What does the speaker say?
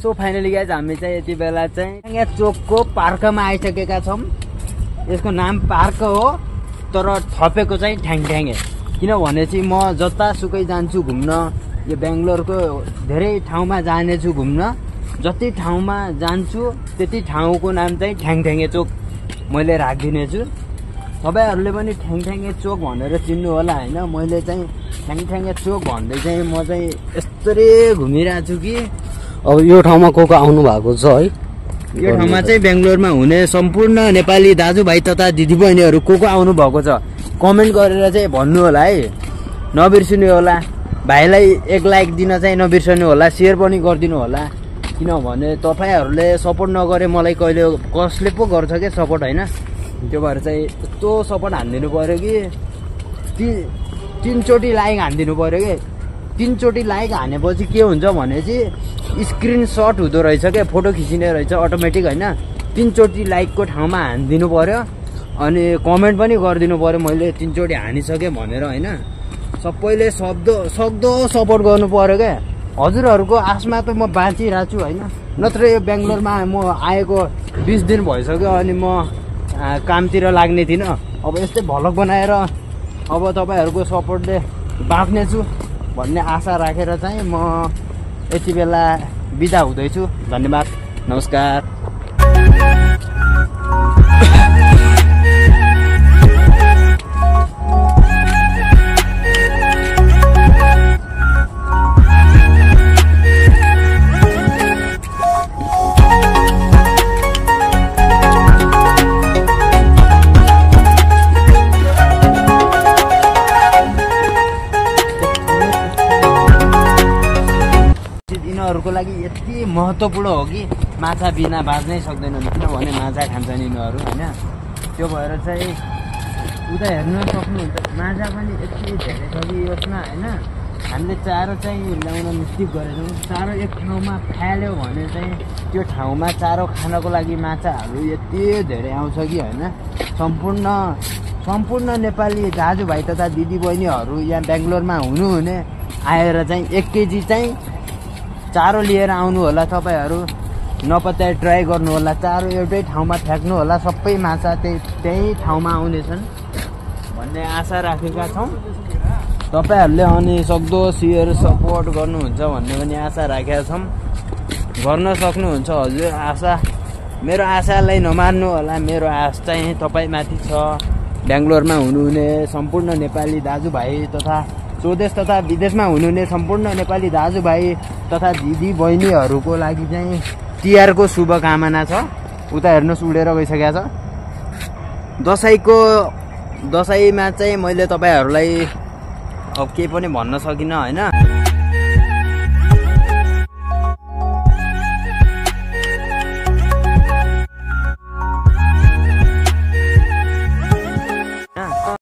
So finally guys हामी चाहिँ यति बेला चाहिँ यहाँ चोकको पार्कमा आइसकेका छौँ। यसको नाम पार्क हो तर थपेको चाहिँ ठ्याङठ्याङे, किनभने चाहिँ म जतासुकै जान्छु घुम्न, यो बेङ्गलोरको धेरै ठाउँमा जानेछु घुम्न। जति ठाउँमा जान्छु त्यति ठाउँको नाम चाहिँ ठ्याङठ्याङे चोक मैले राखिदिनेछु। तपाईँहरूले पनि ठ्याङठ्याङे चोक भनेर चिन्नु होला होइन। मैले चाहिँ ठ्याङठ्याङे चोक भन्दै चाहिँ म चाहिँ यस्तरी घुमिरहेको छु कि अब यो ठाउँमा को आउनु भएको छ है। यो ठाउँमा चाहिँ बेङ्गलोरमा हुने सम्पूर्ण नेपाली दाजुभाइ तथा दिदीबहिनीहरू को आउनु भएको छ कमेन्ट गरेर चाहिँ भन्नु होला है, नबिर्सिनु होला। भाइलाई 1 लाइक दिन चाहिँ नबिर्सनु होला, सेयर पनि गरिदिनु होला, किनभने तपाईँहरूले सपोर्ट नगरे मलाई कहिले कसले पो गर्छ क्या सपोर्ट होइन। त्यो भएर चाहिँ यस्तो सपोर्ट हानिदिनु पऱ्यो कि 3 चोटि लाइक हानिदिनु पऱ्यो कि 3 चोटि लाइक हानेपछि के हुन्छ भने चाहिँ स्क्रिनसट हुँदो रहेछ क्या, फोटो खिचिने रहेछ अटोमेटिक होइन। 3 चोटि लाइकको ठाउँमा हानिदिनु पऱ्यो अनि कमेन्ट पनि गरिदिनु पऱ्यो मैले 3 चोटि हानिसकेँ भनेर होइन। सबैले सक्दो सपोर्ट गर्नु पऱ्यो क्या। हजुरहरूको आशमा त म बाँचिरहेको छु होइन, नत्र यो बेङ्गलोरमा म आएको 20 दिन भइसक्यो अनि म कामतिर लाग्ने थिइनँ। अब यस्तै भ्लग बनाएर अब तपाईँहरूको सपोर्टले बाँच्नेछु भन्ने आशा राखेर चाहिँ म यति बेला बिदा हुँदैछु। धन्यवाद, नमस्कार। यिनीहरूको लागि यति महत्त्वपूर्ण हो कि माछा बिना बाँच्नै सक्दैनन्, किनभने माछा खान्छन् यिनीहरू होइन। त्यो भएर चाहिँ उता हेर्न सक्नुहुन्छ माछा पनि यति धेरै छ कि यसमा होइन। हामीले चारो चाहिँ ल्याउन निश्चित गरेछौँ। चारो एक ठाउँमा फाल्यो भने चाहिँ त्यो ठाउँमा चारो खानको लागि माछाहरू यति धेरै आउँछ कि होइन। सम्पूर्ण नेपाली दाजुभाइ तथा दिदीबहिनीहरू यहाँ बेङ्गलोरमा हुनुहुने आएर चाहिँ 1 केजी चाहिँ चारो लिएर आउनु होला। तपाईँहरू नपत्याइ ट्राई गर्नु होला, चारो एउटै ठाउँमा फ्याँक्नु होला, सबै माछा त्यही ठाउँमा आउनेछन् भन्ने आशा राखेका छौँ। तपाईँहरूले अनि सक्दो सेयर सपोर्ट गर्नुहुन्छ भन्ने पनि आशा राखेका छौँ। गर्न सक्नुहुन्छ हजुर आशा। मेरो आशालाई नमान्नु होला, मेरो आश चाहिँ तपाईँमाथि छ। बेङ्गलोरमा हुनुहुने सम्पूर्ण नेपाली दाजुभाइ तथा स्वदेश तथा विदेशमा हुनुहुने सम्पूर्ण नेपाली दाजुभाइ तथा दिदीबहिनीहरूको लागि चाहिँ तिहारको शुभकामना छ। उता हेर्नुहोस् उडेर गइसकेको छ। दसैँमा चाहिँ मैले तपाईँहरूलाई अब केही पनि भन्न सकिनँ होइन।